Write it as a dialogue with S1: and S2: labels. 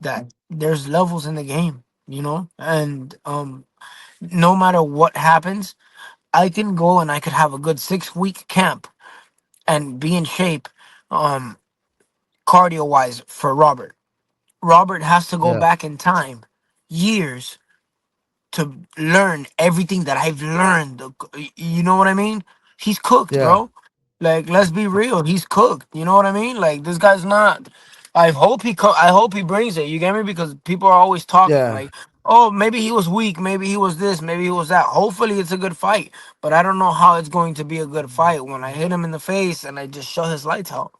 S1: that there's levels in the game, and no matter what happens, I can go and I could have a good 6 week camp and be in shape, um, cardio wise for Robert. Robert has to go
S2: Yeah.
S1: back in time, years, to learn everything that I've learned. You know what I mean? He's cooked,
S2: Yeah.
S1: bro. Like, let's be real. He's cooked. You know what I mean? Like, this guy's not. I hope he brings it. You get me? Because people are always talking
S2: Yeah.
S1: like, oh, maybe he was weak. Maybe he was this. Maybe he was that. Hopefully, it's a good fight. But I don't know how it's going to be a good fight when I hit him in the face and I just shut his lights out.